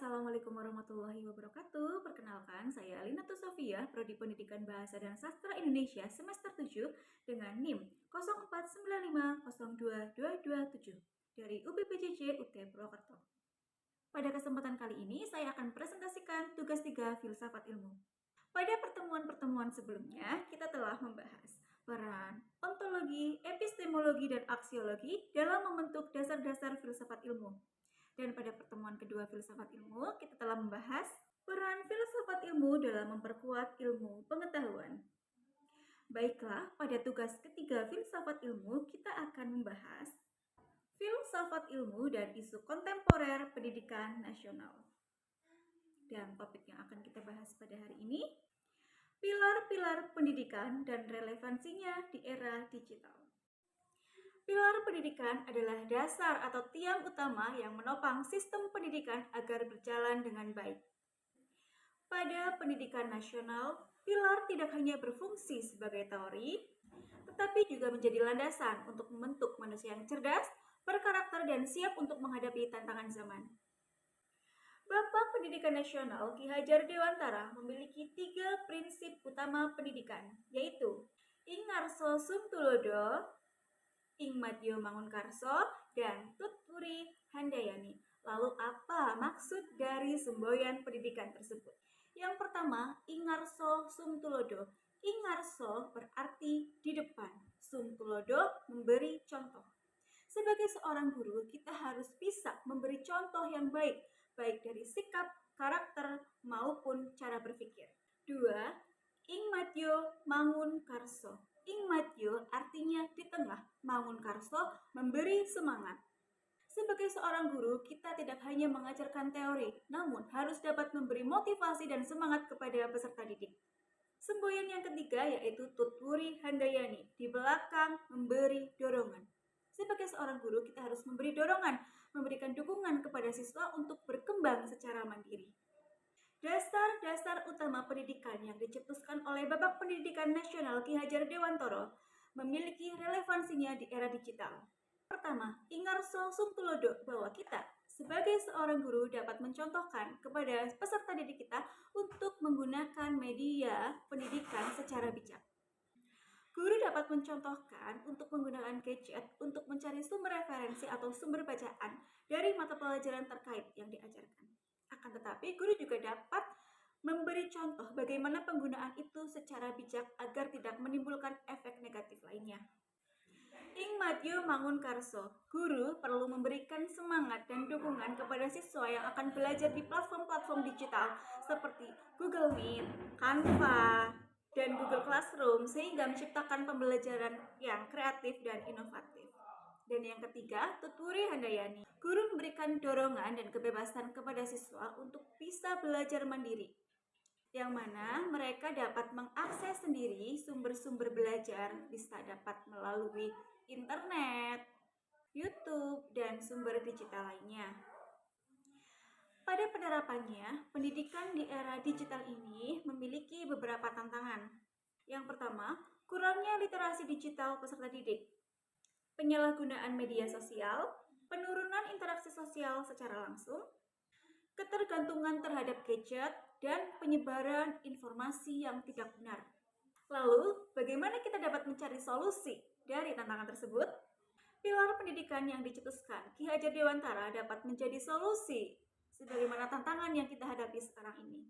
Assalamualaikum warahmatullahi wabarakatuh. Perkenalkan, saya Linatus Sofia, Prodi Pendidikan Bahasa dan Sastra Indonesia semester 7 dengan NIM 0495022227 dari UPPJJ UT Purwokerto. Pada kesempatan kali ini, saya akan presentasikan tugas 3 Filsafat Ilmu. Pada pertemuan-pertemuan sebelumnya, kita telah membahas peran ontologi, epistemologi, dan aksiologi dalam membentuk dasar-dasar filsafat ilmu. Dan pada pertemuan kedua filsafat ilmu, kita telah membahas peran filsafat ilmu dalam memperkuat ilmu pengetahuan. Baiklah, pada tugas ketiga filsafat ilmu, kita akan membahas filsafat ilmu dan isu kontemporer pendidikan nasional. Dan topik yang akan kita bahas pada hari ini, pilar-pilar pendidikan dan relevansinya di era digital. Pilar pendidikan adalah dasar atau tiang utama yang menopang sistem pendidikan agar berjalan dengan baik. Pada pendidikan nasional, pilar tidak hanya berfungsi sebagai teori, tetapi juga menjadi landasan untuk membentuk manusia yang cerdas, berkarakter, dan siap untuk menghadapi tantangan zaman. Bapak Pendidikan Nasional Ki Hajar Dewantara memiliki 3 prinsip utama pendidikan, yaitu Ing Ngarso Sum Tulodo, Ing Madyo Mangunkarso, dan Tutpuri Handayani. Lalu apa maksud dari semboyan pendidikan tersebut? Yang pertama, Ing Ngarso Sum Tulodo. Ing Ngarso berarti di depan, Sum Tulodo memberi contoh. Sebagai seorang guru, kita harus bisa memberi contoh yang baik dari sikap, karakter, maupun cara berpikir. 2. Ing Madyo Mangunkarso. Ing Madyo artinya di tengah, Mangunkarso memberi semangat. Sebagai seorang guru, kita tidak hanya mengajarkan teori, namun harus dapat memberi motivasi dan semangat kepada peserta didik. Semboyan yang ketiga yaitu Tutpuri Handayani, di belakang memberi dorongan. Sebagai seorang guru, kita harus memberi dorongan, memberikan dukungan kepada siswa untuk berkembang secara mandiri. Dasar-dasar utama pendidikan yang dicetuskan oleh Bapak Pendidikan Nasional Ki Hajar Dewantara memiliki relevansinya di era digital. Pertama, Ing Ngarso Sum Tulodo, bahwa kita sebagai seorang guru dapat mencontohkan kepada peserta didik kita untuk menggunakan media pendidikan secara bijak. Guru dapat mencontohkan untuk menggunakan gadget untuk mencari sumber referensi atau sumber bacaan dari mata pelajaran terkait yang diajarkan. Akan tetapi, guru juga dapat memberi contoh bagaimana penggunaan itu secara bijak agar tidak menimbulkan efek negatif lainnya. Ing Madyo Mangunkarso, guru perlu memberikan semangat dan dukungan kepada siswa yang akan belajar di platform-platform digital seperti Google Meet, Canva, dan Google Classroom sehingga menciptakan pembelajaran yang kreatif dan inovatif. Dan yang ketiga, Tutpuri Handayani. Guru memberikan dorongan dan kebebasan kepada siswa untuk bisa belajar mandiri, yang mana mereka dapat mengakses sendiri sumber-sumber belajar, bisa dapat melalui internet, YouTube, dan sumber digital lainnya. Pada penerapannya, pendidikan di era digital ini memiliki beberapa tantangan. Yang pertama, kurangnya literasi digital peserta didik, penyalahgunaan media sosial, penurunan interaksi sosial secara langsung, ketergantungan terhadap gadget, dan penyebaran informasi yang tidak benar. Lalu, bagaimana kita dapat mencari solusi dari tantangan tersebut? Pilar pendidikan yang dicetuskan Ki Hajar Dewantara dapat menjadi solusi sebagaimana tantangan yang kita hadapi sekarang ini.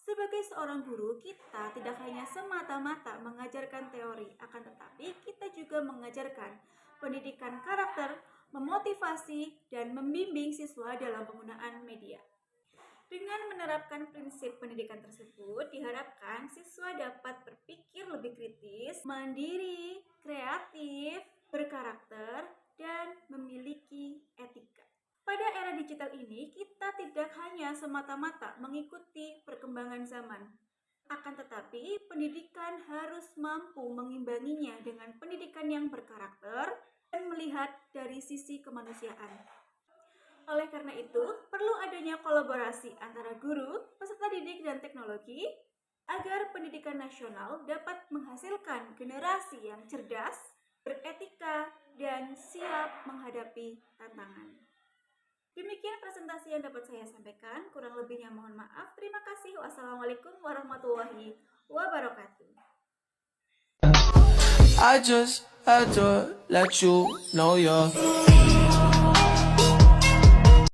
Sebagai seorang guru, kita tidak hanya semata-mata mengajarkan teori, akan tetapi kita juga mengajarkan pendidikan karakter, memotivasi, dan membimbing siswa dalam penggunaan media. Dengan menerapkan prinsip pendidikan tersebut, diharapkan siswa dapat berpikir lebih kritis, mandiri, kreatif, berkarakter, dan memiliki etika. Pada era digital ini, kita tidak hanya semata-mata mengikuti perkembangan zaman. Akan tetapi, pendidikan harus mampu mengimbanginya dengan pendidikan yang berkarakter dan melihat dari sisi kemanusiaan. Oleh karena itu, perlu adanya kolaborasi antara guru, peserta didik, dan teknologi agar pendidikan nasional dapat menghasilkan generasi yang cerdas, beretika, dan siap menghadapi tantangan. Demikian presentasi yang dapat saya sampaikan. Kurang lebihnya mohon maaf. Terima kasih. Wassalamualaikum warahmatullahi wabarakatuh. I just had to let you know you're